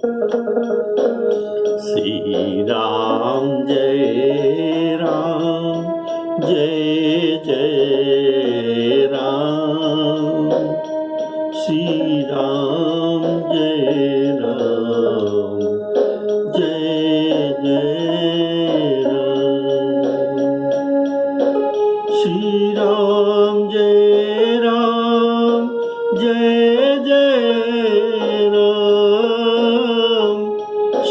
श्री राम जय जय राम, श्री राम जय जय राम, श्री राम जय जय राम,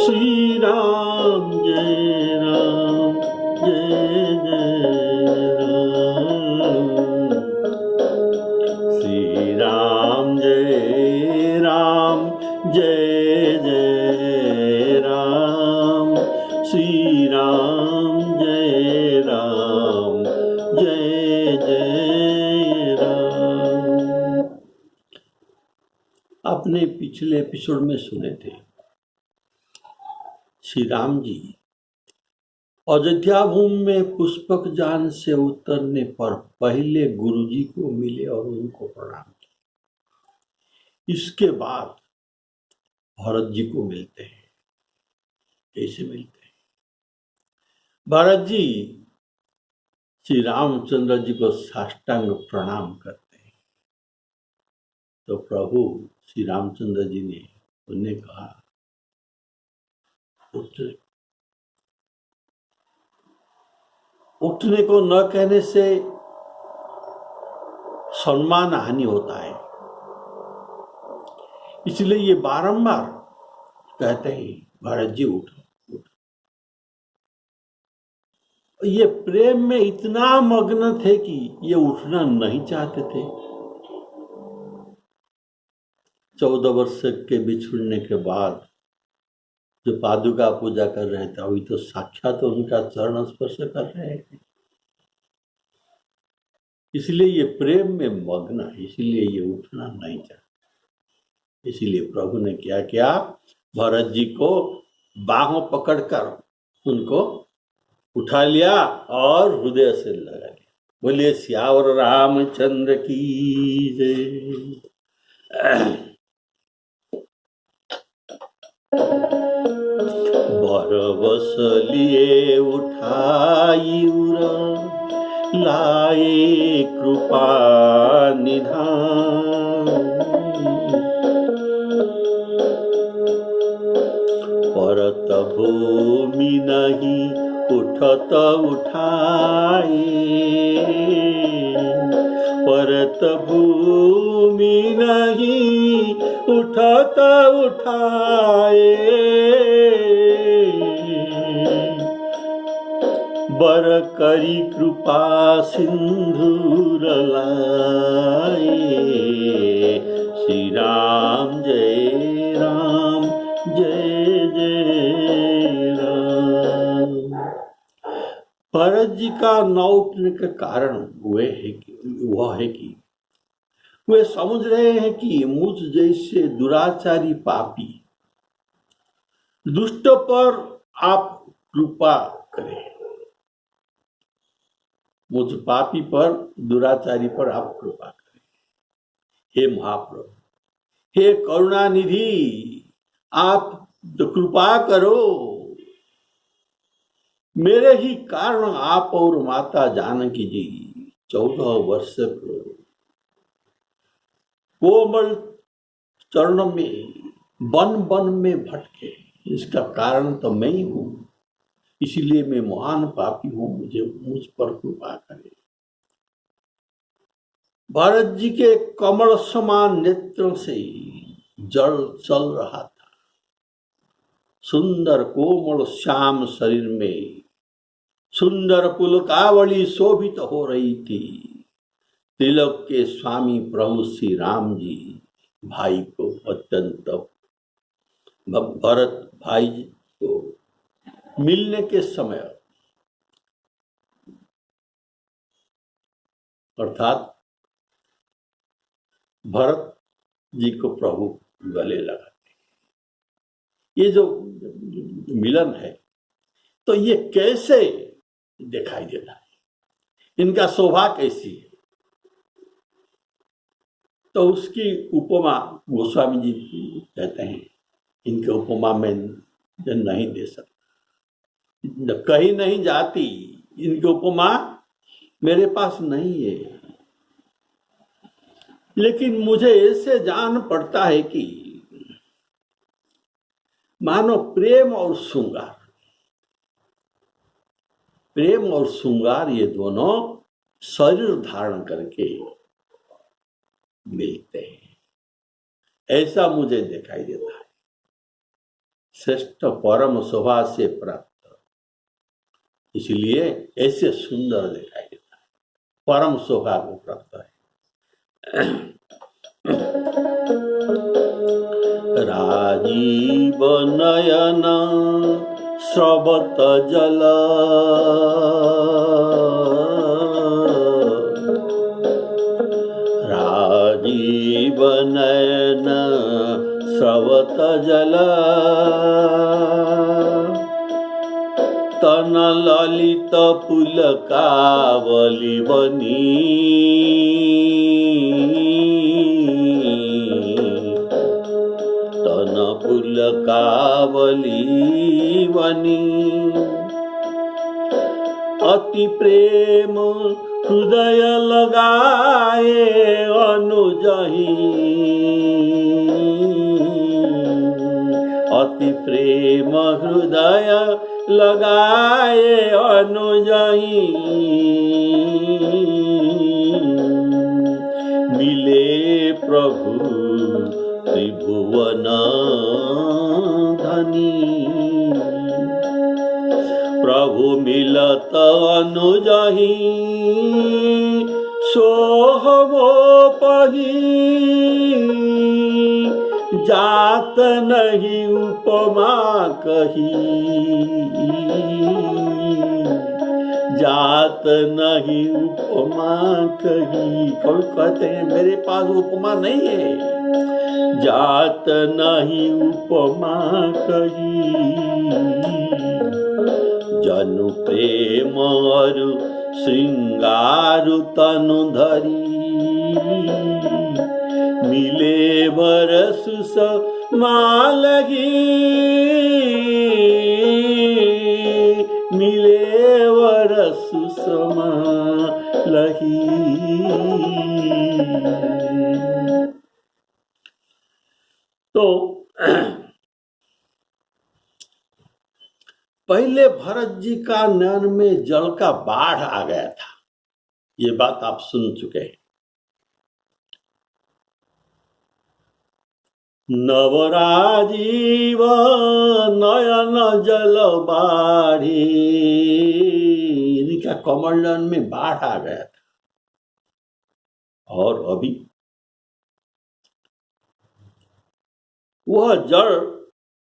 श्री राम जय राम, श्री राम जय जय राम, श्री राम जय जय राम। आपने पिछले एपिसोड में सुने थे श्री राम जी अयोध्या भूमि में पुष्पक जान से उतरने पर पहले गुरुजी को मिले और उनको प्रणाम किया। इसके बाद भरत जी को मिलते हैं। कैसे मिलते हैं? भरत जी श्री रामचंद्र जी को साष्टांग प्रणाम करते हैं। तो प्रभु श्री रामचंद्र जी ने उन्हें कहा, उठने को न कहने से सम्मान हानि होता है, इसलिए ये बारंबार कहते हैं भरत जी उठो। ये प्रेम में इतना मग्न थे कि ये उठना नहीं चाहते थे। 14 वर्ष के बिछुड़ने के बाद जो पादुका पूजा कर रहे थे, अभी तो साक्षात उनका चरण स्पर्श कर रहे थे। इसलिए ये प्रेम में मग्न है, इसलिए ये उठना नहीं चाहते। इसलिए प्रभु ने क्या किया, भरत जी को बाहों पकड़कर उनको उठा लिया और हृदय से लगा लिया। बोलिए सियावर रामचंद्र की जय। बरबस लिए उठाई उरा, लाए कृपा निधान, परत भूमि नहीं उठत उठाए, परत भूमि नहीं उठत उठाए, बर करी कृपा सिंधुर लाए, श्री राम जय जय राम। भरत जी का न उठने का कारण वह है कि वे समझ रहे हैं कि मुझ जैसे दुराचारी पापी दुष्ट पर आप कृपा करें, मुझ पापी पर दुराचारी पर आप कृपा करें। हे महाप्रभु, हे करुणानिधि, आप तो कृपा करो। मेरे ही कारण आप और माता जानकी जी 14 वर्ष कोमल चरण में वन में भटके, इसका कारण तो मैं ही हूं। इसलिए मैं महान पापी हूं, मुझ पर कृपा करें। भरत जी के कमल समान नेत्रों से जल चल रहा था। सुंदर कोमल श्याम शरीर में सुंदर पुलकावली शोभित हो रही थी। तिलक के स्वामी प्रभु श्री राम जी भाई को अत्यंत भरत भाई को मिलने के समय अर्थात भरत जी को प्रभु गले लगाते। ये जो मिलन है तो ये कैसे दिखाई देता है, इनका शोभा कैसी है, तो उसकी उपमा गोस्वामी जी कहते हैं इनके उपमा में नहीं दे सकता, कहीं नहीं जाती, इनकी उपमा मेरे पास नहीं है। लेकिन मुझे इससे जान पड़ता है कि मानो प्रेम और श्रृंगार ये दोनों शरीर धारण करके मिलते हैं, ऐसा मुझे दिखाई देता है। श्रेष्ठ परम शोभा से प्राप्त, इसलिए ऐसे सुंदर दिखाई देता है, परम शोभा को प्राप्त है। राजीव नयन स्रवत जल, राजीव नयन स्रवत जल, तन ललित पुलकावली बनी, तन पुलकावली बनी, अति प्रेम हृदय लगाए अनुजही, अति प्रेम हृदय लगाए अनुजही, मिले प्रभु त्रिभुवन धनी, प्रभु मिलत अनुजही सोहमो पही, जात नहीं उपमा कही, जात नहीं उपमा कही। कभी कहते हैं मेरे पास उपमा नहीं है, जात नहीं उपमा कही, जनु प्रेम और श्रृंगार तनु धरी, मिले बरस समालही, मिले बरस समालही। तो पहले भरत जी का नयन में जल का बाढ़ आ गया था, ये बात आप सुन चुके हैं। नवराजीव नयन जल बाढ़ी, इनका कमल नयन में बाढ़ आ गया था। और अभी वह जल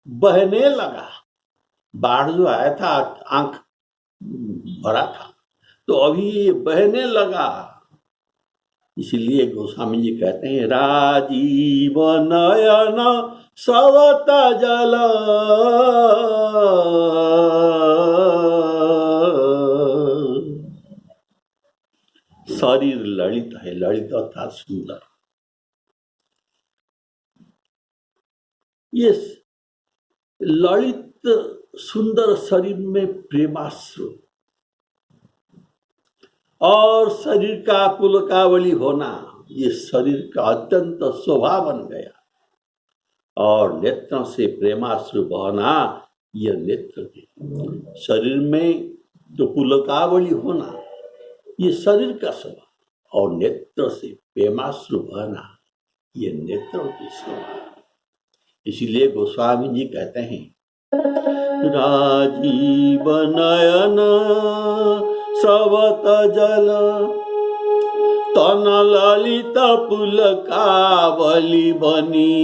बहने लगा, बाढ़ जो आया था आंख भरा था, तो अभी ये बहने लगा। इसलिए गोस्वामी जी कहते हैं राजीव नयन सवत जल, शरीर ललित है, ललित अर्थात सुंदर। ये ललित सुंदर शरीर में प्रेमाश्रु और शरीर का पुलकावली होना, ये शरीर का अत्यंत शोभा बन गया। और नेत्रों से प्रेमाश्रु बहना, ये नेत्र के शरीर में जो पुलकावली होना, ये शरीर का शोभा, और नेत्र से प्रेमाश्रु बहना, ये नेत्रों की शोभा। इसीलिए गोस्वामी जी कहते हैं राजीव नयन स्रवत जल, तन ललित पुलकावली बनी,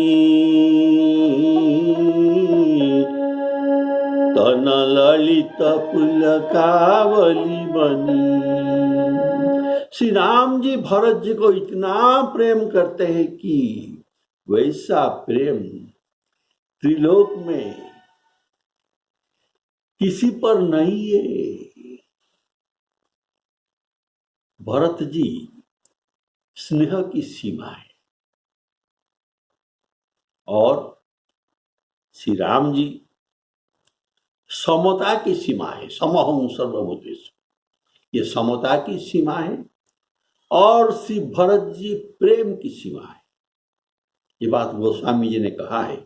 तन ललित पुलकावली बनी। श्री राम जी भरत जी को इतना प्रेम करते हैं कि वैसा प्रेम त्रिलोक में किसी पर नहीं है। भरत जी स्नेह की सीमा है, और श्री राम जी समता की सीमा है, समहं सर्वभूतेषु, ये समता की सीमा है। और श्री भरत जी प्रेम की सीमा है। ये बात गोस्वामी जी ने कहा है,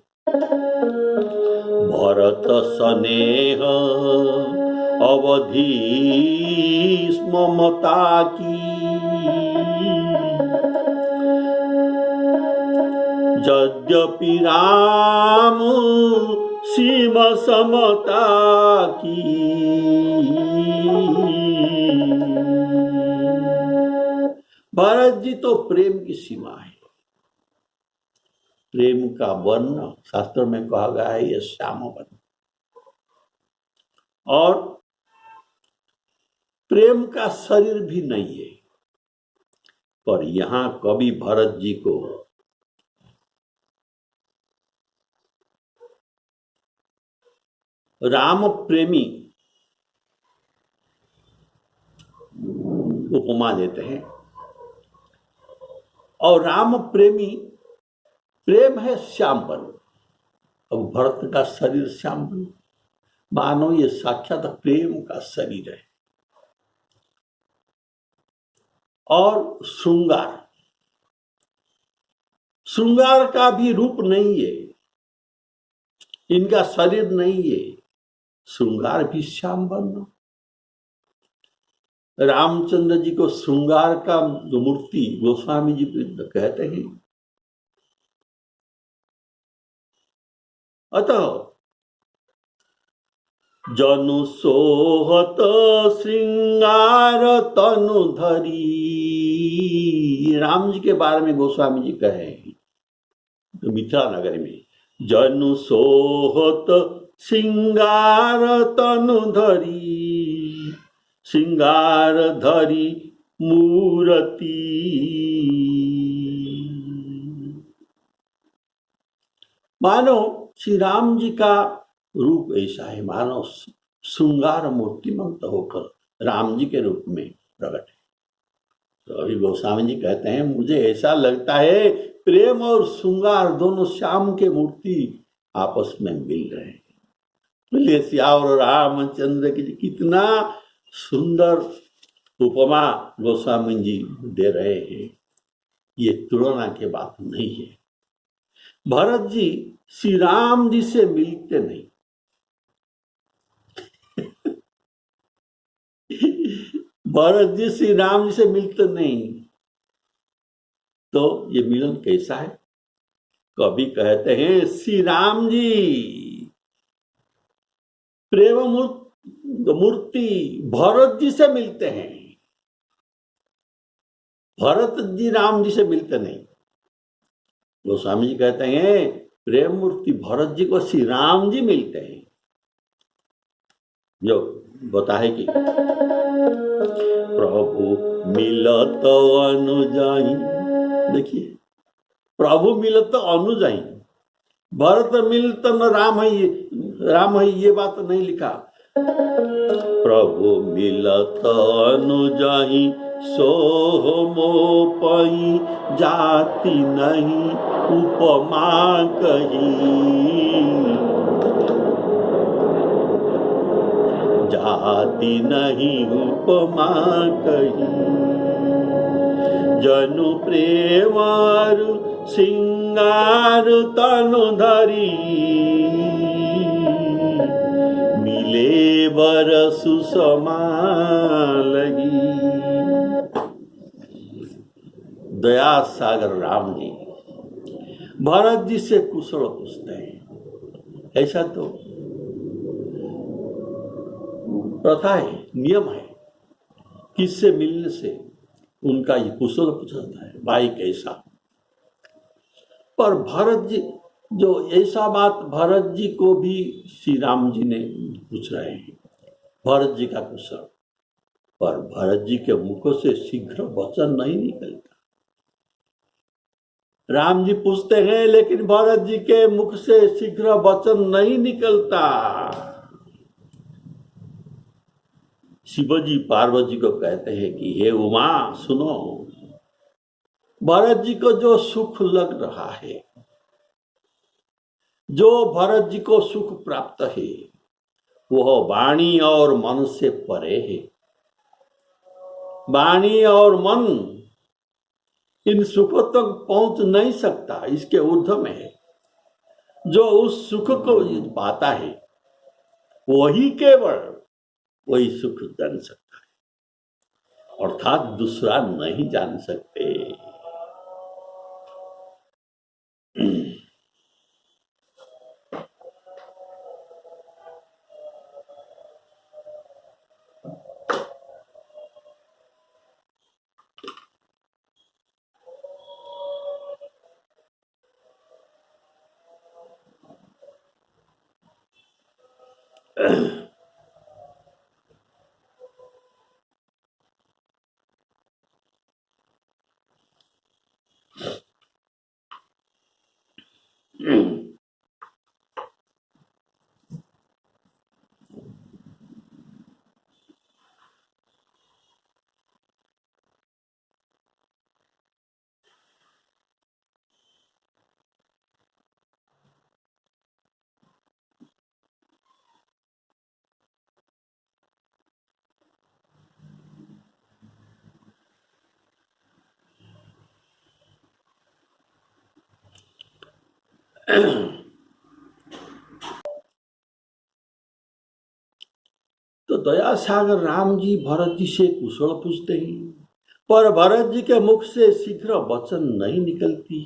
भरत स्नेह अवधि ममता की, यद्यपि राम सीमा समता की। भरत जी तो प्रेम की सीमा है। प्रेम का वर्ण शास्त्र में कहा गया है यह श्याम वर्ण, और प्रेम का शरीर भी नहीं है। पर यहां कवि भरत जी को राम प्रेमी उपमा देते हैं, और राम प्रेमी प्रेम है श्याम वर्ण। अब भरत का शरीर श्याम वर्ण, मानो ये साक्षात प्रेम का शरीर है। और श्रृंगार, श्रृंगार का भी रूप नहीं है, इनका शरीर नहीं है, श्रृंगार भी श्याम वर्ण। रामचंद्र जी को श्रृंगार का जो मूर्ति गोस्वामी जी कहते हैं। अतः जनु सोहत श्रृंगार तनु धरी, राम जी के बारे में गोस्वामी जी कहे तो मिथिला नगर में, जनु सोहत श्रृंगार तनु धरी, श्रृंगार धरी मूर्ति। मानो श्री राम जी का रूप ऐसा है, मानो श्रृंगार मूर्तिमंत होकर राम जी के रूप में प्रकट है। तो अभी गोस्वामी जी कहते हैं, मुझे ऐसा लगता है प्रेम और श्रृंगार दोनों श्याम के मूर्ति आपस में मिल रहे हैं। बोलिए श्याम और रामचंद्र की कितना सुंदर उपमा गोस्वामी जी दे रहे हैं, ये तुलना की बात नहीं है। भरत जी श्री राम जी से मिलते नहीं, भरत जी श्री राम जी से मिलते नहीं, तो ये मिलन कैसा है? कवि कहते हैं श्री राम जी प्रेम मूर्ति भरत जी से मिलते हैं, भरत जी राम जी से मिलते नहीं। गोस्वामी जी कहते हैं प्रेम मूर्ति भरत जी को श्री राम जी मिलते हैं। जो बता है कि प्रभु मिलत अनुजाई, देखिए प्रभु मिलत अनुजाई, भरत मिलत न राम है, राम है ये बात नहीं लिखा। प्रभु मिलत अनुजाई सोमो पई, जाति नहीं उपमा कही, जाति नहीं उपमा कही। जनु प्रेमार सिंगार तनु धरी, मिले बरसु समा लगी। दया सागर राम जी भरत जी से कुशल पूछते हैं। ऐसा तो प्रथा है, नियम है, किससे मिलने से उनका ये कुशल पूछता है, भाई कैसा। पर भरत जी जो ऐसा बात भरत जी को भी श्री राम जी ने पूछ रहे हैं, भरत जी का कुशल, पर भरत जी के मुख से शीघ्र वचन नहीं निकलता। राम जी पूछते हैं लेकिन भरत जी के मुख से शीघ्र वचन नहीं निकलता। शिवजी पार्वती को कहते हैं कि हे उमा सुनो, भरत जी को जो सुख लग रहा है, जो भरत जी को सुख प्राप्त है वह वाणी और मन से परे है। वाणी और मन इन सुखों तक पहुंच नहीं सकता, इसके ऊर्ध्व में है। जो उस सुख को पाता है वही केवल वही सुख जान सकता है, अर्थात दूसरा नहीं जान सकते। तो दया सागर राम जी भरत जी से कुशल पूछते हैं, पर भरत जी के मुख से शीघ्र वचन नहीं निकलती।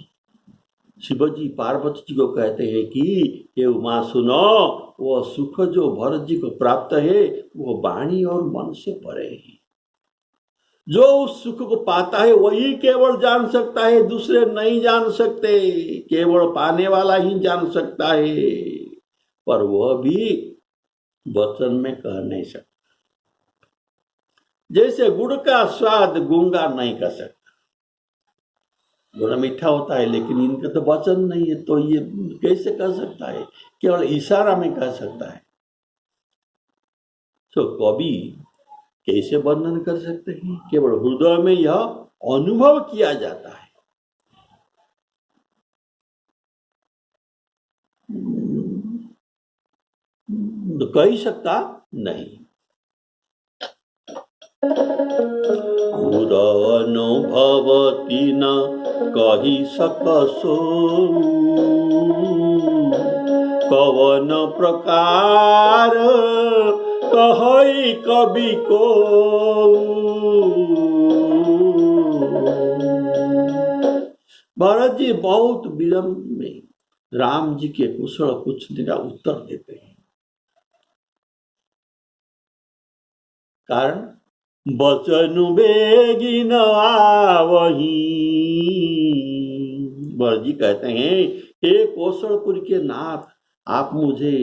शिव जी पार्वती जी को कहते हैं कि हे उमा सुनो, वह सुख जो भरत जी को प्राप्त है वो वाणी और मन से परे है। जो उस सुख को पाता है वही केवल जान सकता है, दूसरे नहीं जान सकते। केवल पाने वाला ही जान सकता है, पर वह भी वचन में कह नहीं सकता। जैसे गुड़ का स्वाद गूंगा नहीं कर सकता, गुड़ मीठा होता है लेकिन इनका तो वचन नहीं है, तो ये कैसे कह सकता है? केवल इशारा में कह सकता है। तो कवि कैसे वर्णन कर सकते हैं? केवल हृदय में यह अनुभव किया जाता है। तो कह सकता नहीं। अनुभवती न कही सकसो, कवन प्रकार कहई कवि को। भरत जी बहुत विलंब में राम जी के कुशल पूछने का उत्तर देते हैं। कारण बचनु बेगी न आवही। भरत जी कहते हैं, हे कौशलपुर के नाथ, आप मुझे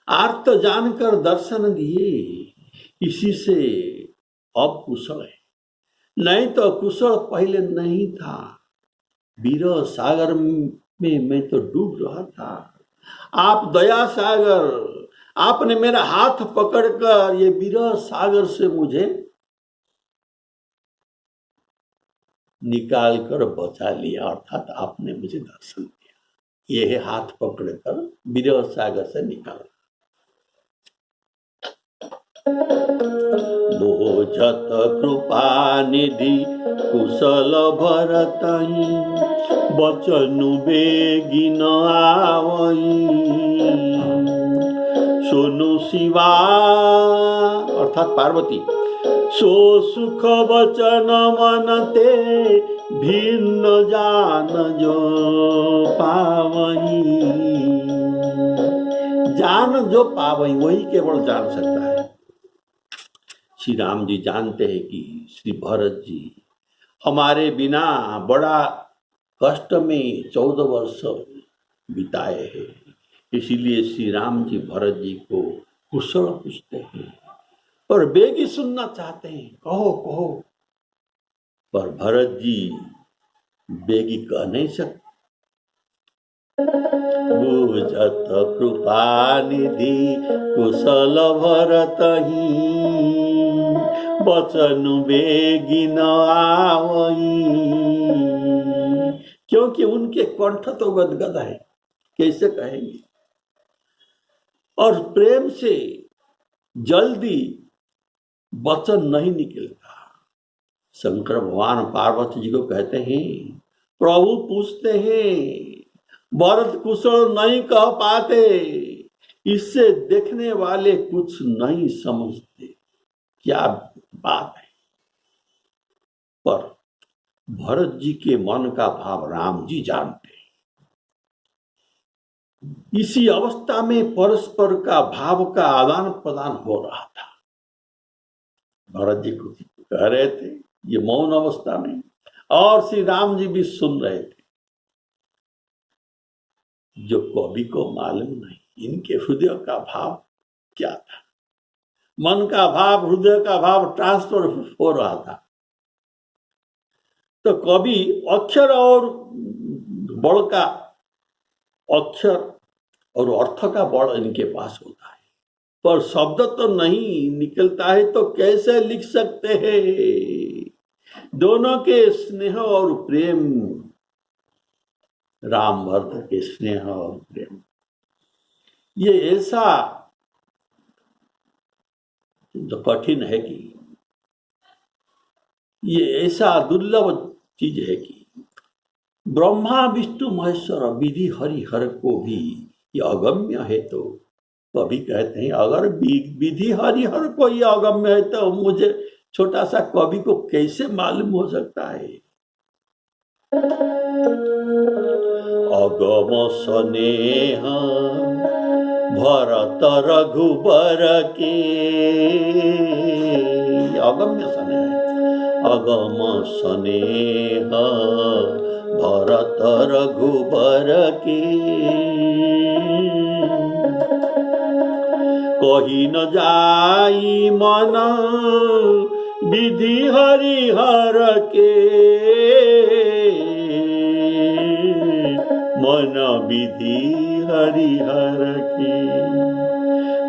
आर्त जानकर दर्शन दिए, इसी से अब कुशल है, नहीं तो कुशल पहले नहीं था। विरह सागर में मैं तो डूब रहा था। आप दया सागर, आपने मेरा हाथ पकड़कर ये विरह सागर से मुझे निकाल कर बचा लिया, अर्थात आपने मुझे दर्शन दिया। ये है हाथ पकड़कर विरह सागर से निकाल। बोझत कृपा निधि कुशल भरतहि, बचनु बेगी न आवई। सुनु शिवा अर्थात पार्वती, सो सुख वचन मनते, भिन्न जान जो पावई। जान जो पावई वही केवल जान सकता है। श्री राम जी जानते हैं कि श्री भरत जी हमारे बिना बड़ा कष्ट में 14 वर्ष बिताए हैं, इसीलिए श्री राम जी भरत जी को कुशल पूछते हैं और बेगी सुनना चाहते हैं, कहो कहो। पर भरत जी बेगी कह नहीं सकते। बुझत कृपा निधि कुशल भरतहि, बचनु बेगी न आवई। क्योंकि उनके कंठ तो गदगद है, कैसे कहेंगे? और प्रेम से जल्दी वचन नहीं निकलता। शंकर भगवान पार्वती जी को कहते हैं, प्रभु पूछते हैं, भरत कुशल नहीं कह पाते, इससे देखने वाले कुछ नहीं समझते। क्या बात है। पर भरत जी के मन का भाव राम जी जानते हैं। इसी अवस्था में परस्पर का भाव का आदान प्रदान हो रहा था। भरत जी को कह रहे थे ये मौन अवस्था में, और श्री राम जी भी सुन रहे थे। जो कवि को मालूम नहीं इनके हृदय का भाव क्या था। मन का भाव, हृदय का भाव ट्रांसफर हो रहा था। तो कवि अक्षर और बल का, अक्षर और अर्थ का बल इनके पास होता है, पर शब्द तो नहीं निकलता है, तो कैसे लिख सकते हैं? दोनों के स्नेह और प्रेम, राम भरत के स्नेह और प्रेम, ये ऐसा तो कठिन है कि ये ऐसा दुर्लभ चीज है कि ब्रह्मा विष्णु महेश्वर विधि हरिहर को भी ये अगम्य है। तो कभी कहते हैं अगर विधि हरिहर को ये अगम्य है तो मुझे छोटा सा कवि को कैसे मालूम हो सकता है? अगम स्नेह भरत रघुबर के, अगम्य स्नेह, अगम स्नेह भरत रघुबर के, कही न जाई मन विधि हरिहर के, मन विधि हरिहर के,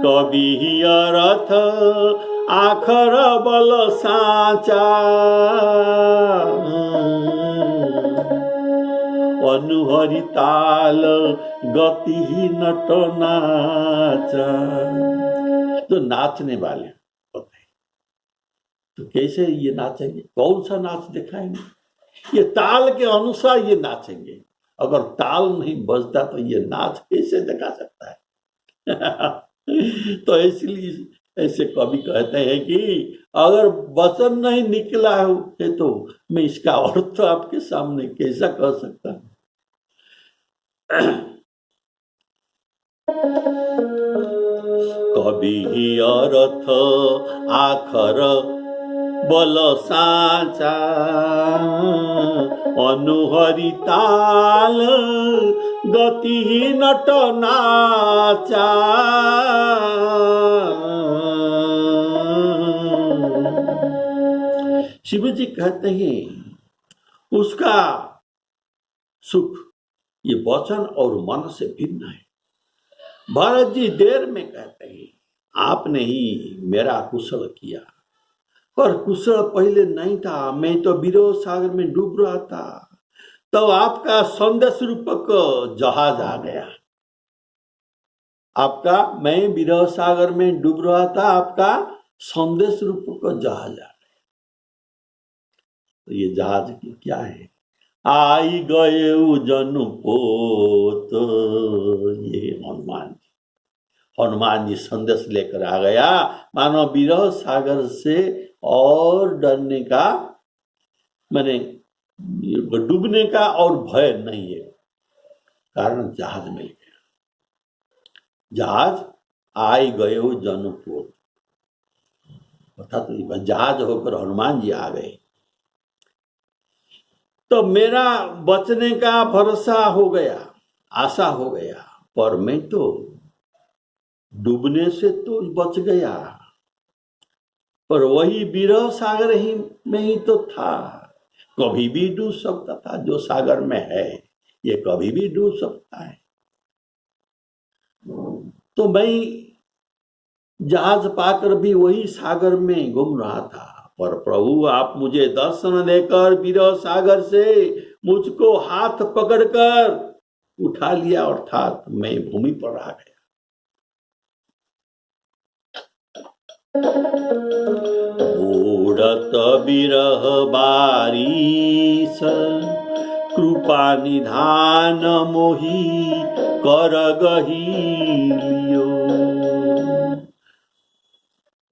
कवि अर्थ आखर बल साचा, अनुहरि ताल गति ही नट नाचा। तो नाचने वाले होते हैं, तो कैसे ये नाचेंगे? कौन सा नाच दिखाएंगे? ये ताल के अनुसार ये नाचेंगे। अगर ताल नहीं बजता तो ये नाच कैसे दिखा सकता है? तो इसलिए ऐसे कवि कहते हैं कि अगर वचन नहीं निकला है तो मैं इसका अर्थ आपके सामने कैसा कह सकता हूं? कवि अर्थ आखर बल साचा, अनुहरि ताल गति नट नाचा, शिव जी कहते हैं उसका सुख ये वचन और मन से भिन्न है। भरत जी देर में कहते हैं आपने ही मेरा कुशल किया, पर कुशल पहले नहीं था, मैं तो विरह सागर में डूब रहा था, तो आपका संदेश रूपक जहाज आ गया। आपका, मैं विरह सागर में डूब रहा था, आपका संदेश रूपक जहाज आ गया। तो ये जहाज क्या है? आई गए जनु पोत, ये हनुमान जी संदेश लेकर आ गया। मानो विरह सागर से और डरने का, माने डूबने का और भय नहीं है, कारण जहाज मिल गया। जहाज आई गए जनपोत, अर्थात जहाज होकर हनुमान जी आ गए। तो मेरा बचने का भरोसा हो गया, आशा हो गया, पर मैं तो डूबने से तो बच गया, पर वही विरह सागर ही में ही तो था, कभी भी डूब सकता था। जो सागर में है ये कभी भी डूब सकता है। तो मैं जहाज पाकर भी वही सागर में घूम रहा था, पर प्रभु आप मुझे दर्शन देकर विरह सागर से मुझको हाथ पकड़कर उठा लिया अर्थात मैं भूमि पर आ गया। ओढ़त बिरह बारिश कृपा निधान मोही कर गहिलियो।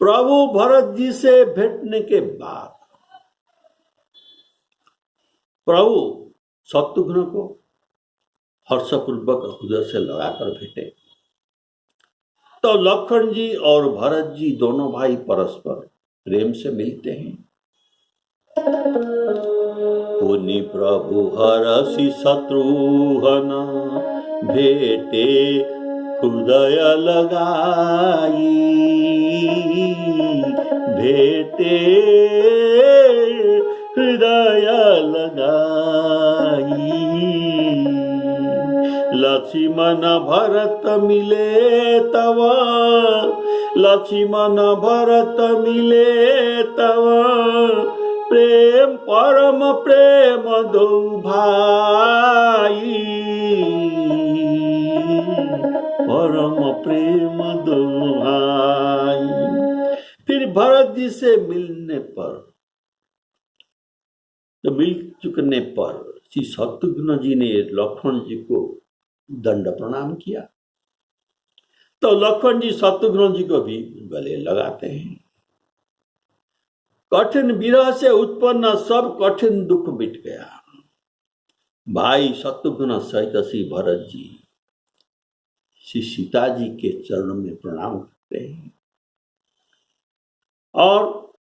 प्रभु भरत जी से भेटने के बाद प्रभु शत्रुघ्न को हर्षपूर्वक हृदय से लगाकर भेटे। तो लक्ष्मण जी और भरत जी दोनों भाई परस्पर प्रेम से मिलते हैं। पुनि प्रभु हरषि शत्रुघ्न भेटे हृदय लगाई, भेटे हृदय लगाई। लक्ष्मण भरत मिले तव, लक्ष्मण भरत मिले तव, प्रेम परम प्रेम दो भाई, परम प्रेम दो भाई। फिर भरत जी से मिलने पर, तो मिल चुकने पर श्री शत्रुघ्न जी ने लक्ष्मण जी को दंड प्रणाम किया। तो लक्ष्मण जी शत्रुघ्न जी को भी गले लगाते हैं। कठिन विरह से उत्पन्न सब कठिन दुख मिट गया। भाई शत्रुघ्न सहित श्री भरत जी श्री सीता जी के चरणों में प्रणाम करते हैं और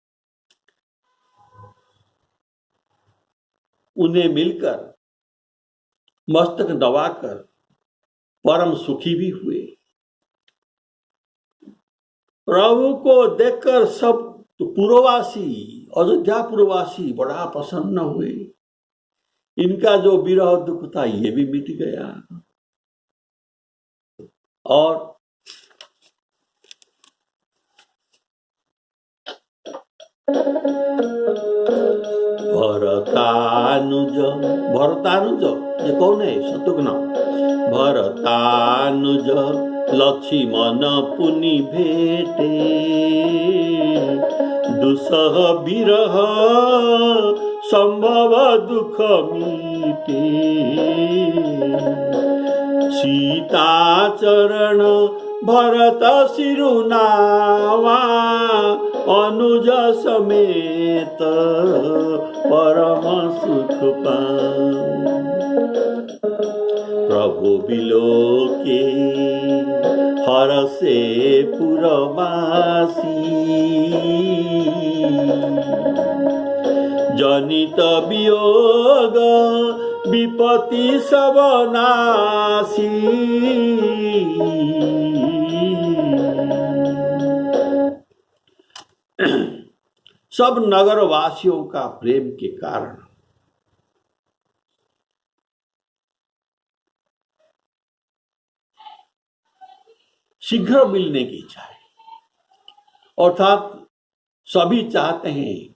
उन्हें मिलकर मस्तक दबाकर परम सुखी भी हुए। प्रभु को देखकर सब पुरवासी, अयोध्या पुरवासी बड़ा प्रसन्न हुए। इनका जो विरह दुख था ये भी मिट गया। और भरतानुज, भरतानुज ये कौन है? शत्रुघ्न। भरतानुज लक्ष्मण पुनि भेटे, दुसह विरह संभव दुख मीटे। सीता चरण भरत सिरुनावा, अनुज समेत परम सुख पाऊं। प्रभु बिलोके हरसे पुरवासी, जनित वियोग विपत्ति सब नासी। सब नगरवासियों का प्रेम के कारण शीघ्र मिलने की इच्छा है, अर्थात सभी चाहते हैं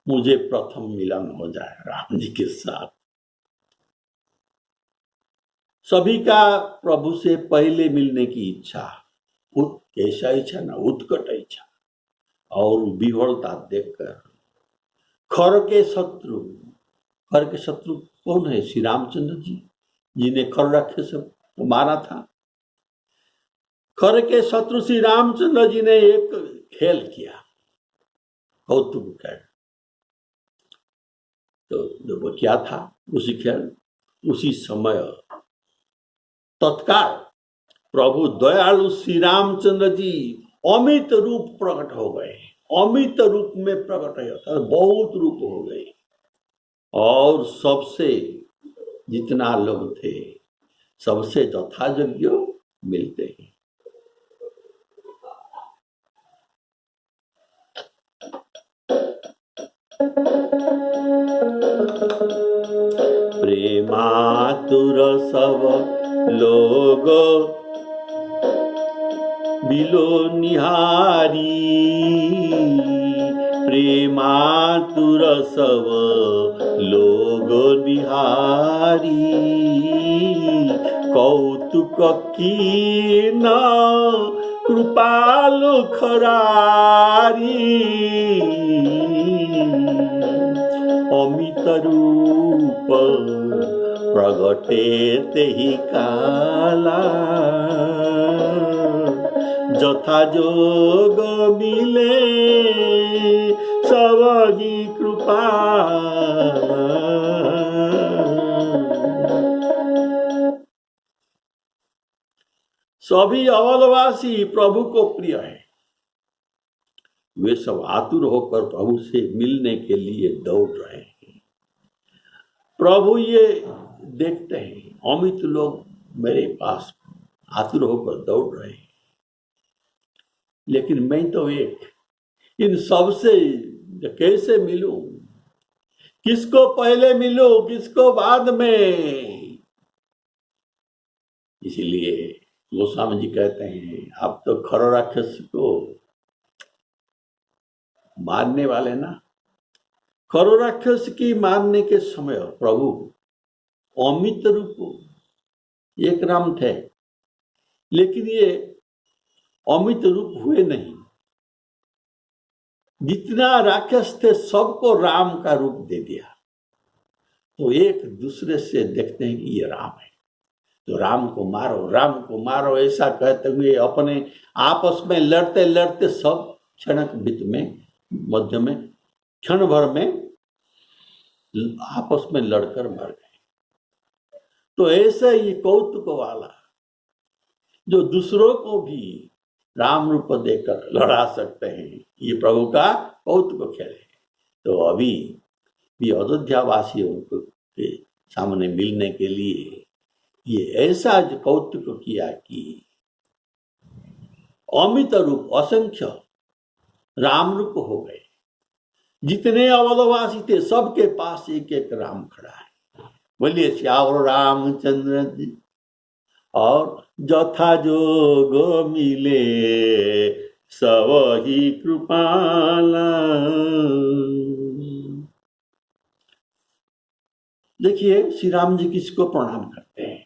मुझे प्रथम मिलन हो जाए राम जी के साथ। सभी का प्रभु से पहले मिलने की इच्छा, कैसा इच्छा ना, उत्कट इच्छा और विह्वलता देखकर खर के शत्रु कौन है? श्री रामचंद्र जी, जिन्हें खर रखे से मारा था। खर के शत्रु श्री रामचंद्र जी ने एक खेल किया, कौतुक खेल। तो वो क्या था? उसी समय तत्काल प्रभु दयालु श्री रामचंद्र जी अमित रूप प्रकट हो गए। अमित रूप में प्रकट है, बहुत रूप हो गए और सबसे जितना लोग थे सबसे यथायोग्य मिलते हैं। प्रेमातुर सब लोग बिलो निहारी, प्रेमातुर सब लोग निहारी, कौतुक कीन कृपालु खरारी, अमित रूप प्रगटे तेहि काला, যথা যোগ মিলে সবহি कृपा। सभी अवधवासी प्रभु को प्रिय है। वे सब आतुर होकर प्रभु से मिलने के लिए दौड़ रहे हैं। प्रभु ये देखते हैं अमित लोग मेरे पास आतुर होकर दौड़ रहे हैं, लेकिन मैं तो एक इन सबसे कैसे मिलूं, किसको पहले मिलूं, किसको बाद में। इसलिए गोस्वामी जी कहते हैं आप तो खरो राक्षस को मारने वाले ना। खरो राक्षस की मारने के समय प्रभु अमित रूप एक राम थे, लेकिन ये अमित रूप हुए नहीं। जितना राक्षस थे सबको राम का रूप दे दिया। तो एक दूसरे से देखते हैं कि ये राम है, तो राम को मारो, राम को मारो, ऐसा कहते हुए अपने आपस में लड़ते लड़ते सब क्षणक बीत में मध्य में क्षण भर में आपस में लड़कर मर गए। तो ऐसे ये कौतुक वाला जो दूसरों को भी राम रूप देकर लड़ा सकते हैं, ये प्रभु का कौतुक खेल है। तो अभी भी अयोध्या वासियों के सामने मिलने के लिए ये ऐसा जो कौतुक किया कि अमित रूप असंख्य राम रूप हो गए। जितने अवधवासी थे सबके पास एक एक राम खड़ा है। बोलिए श्यावर रामचंद्र जी। और जथा जोग मिले सब ही कृपाला। देखिए श्री राम जी किसको प्रणाम करते हैं,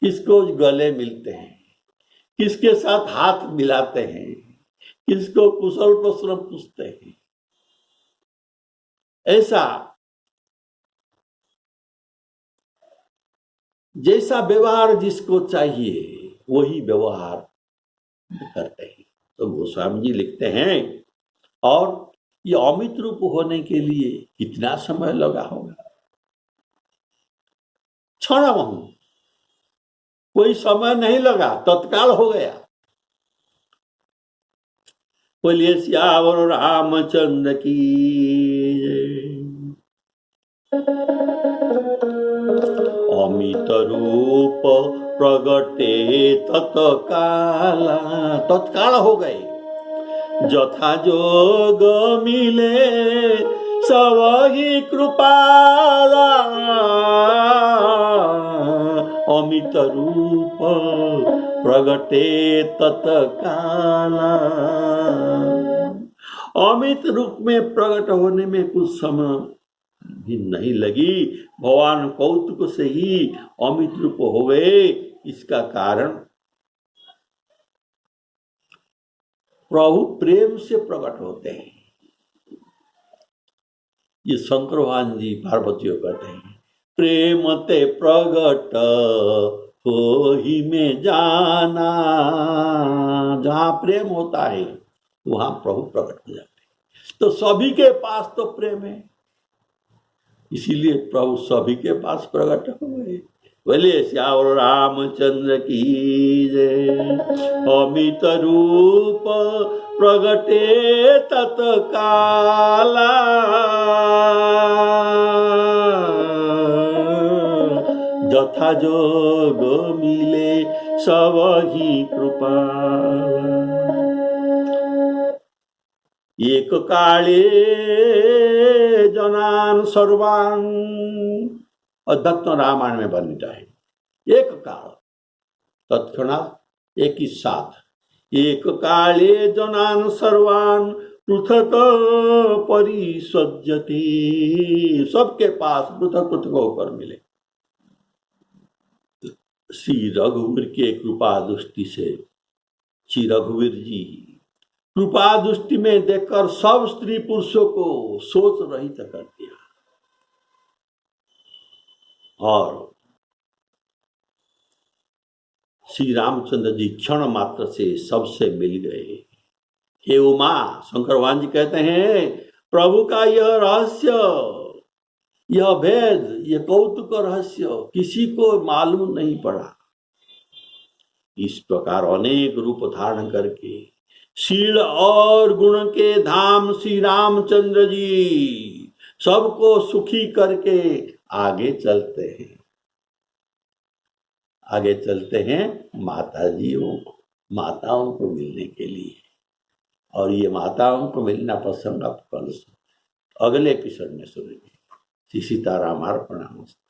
किसको गले मिलते हैं, किसके साथ हाथ मिलाते हैं, किसको कुशल प्रश्न पूछते हैं। ऐसा जैसा व्यवहार जिसको चाहिए वही व्यवहार करते हैं। तो गोस्वामी जी लिखते हैं और ये अमित रूप होने के लिए कितना समय लगा होगा। क्षण कोई समय नहीं लगा, तत्काल हो गया। बोलिए सियावर रामचंद्र की। अमित रूप प्रगटे तत्काला, तत्काल हो गए। जथा जोग मिले सब ही कृपाला। अमित रूप प्रगटे तत्काला। अमित रूप में प्रकट होने में कुछ समय भी नहीं लगी, भगवान कौतुक से ही अमित रूप हो गए। इसका कारण प्रभु प्रेम से प्रकट होते हैं। ये शंकर भगवान जी पार्वती को कहते हैं प्रेम ते प्रगट हो ही में जाना। जहां प्रेम होता है वहां प्रभु प्रकट हो जाते हैं। तो सभी के पास तो प्रेम है, इसीलिए प्रभु सभी के पास प्रकट हुए। बोलिए श्यावर रामचंद्र की जय। अमित रूप प्रगटे तत्काला। जथा जोग मिले सब ही कृपा। एक काले जनान सर्वान। अध्यक्ष रामायण में वर्णित है। एक काल तत्क्षणात एक ही साथ। एक काले जनान सर्वान पृथक परिसज्जते, सबके पास पृथक पृथक होकर मिले। श्री रघुवीर के कृपा दृष्टि से श्री रघुवीर जी कृपा दृष्टि में देखकर सब स्त्री पुरुषों को सोच रहित कर दिया और श्री रामचंद्र जी क्षण मात्र से सबसे मिल गए। हे उमा, शंकर भगवान जी कहते हैं प्रभु का यह रहस्य, यह भेद, यह कौतुक रहस्य किसी को मालूम नहीं पड़ा। इस प्रकार अनेक रूप धारण करके शील और गुण के धाम श्री रामचंद्र जी सबको सुखी करके आगे चलते हैं, आगे चलते हैं माताओं को मिलने के लिए। और ये माताओं को मिलना प्रसंग आप कल अगले एपिसोड में सुनेंगे। श्री सीताराम अर्पणमस्तु।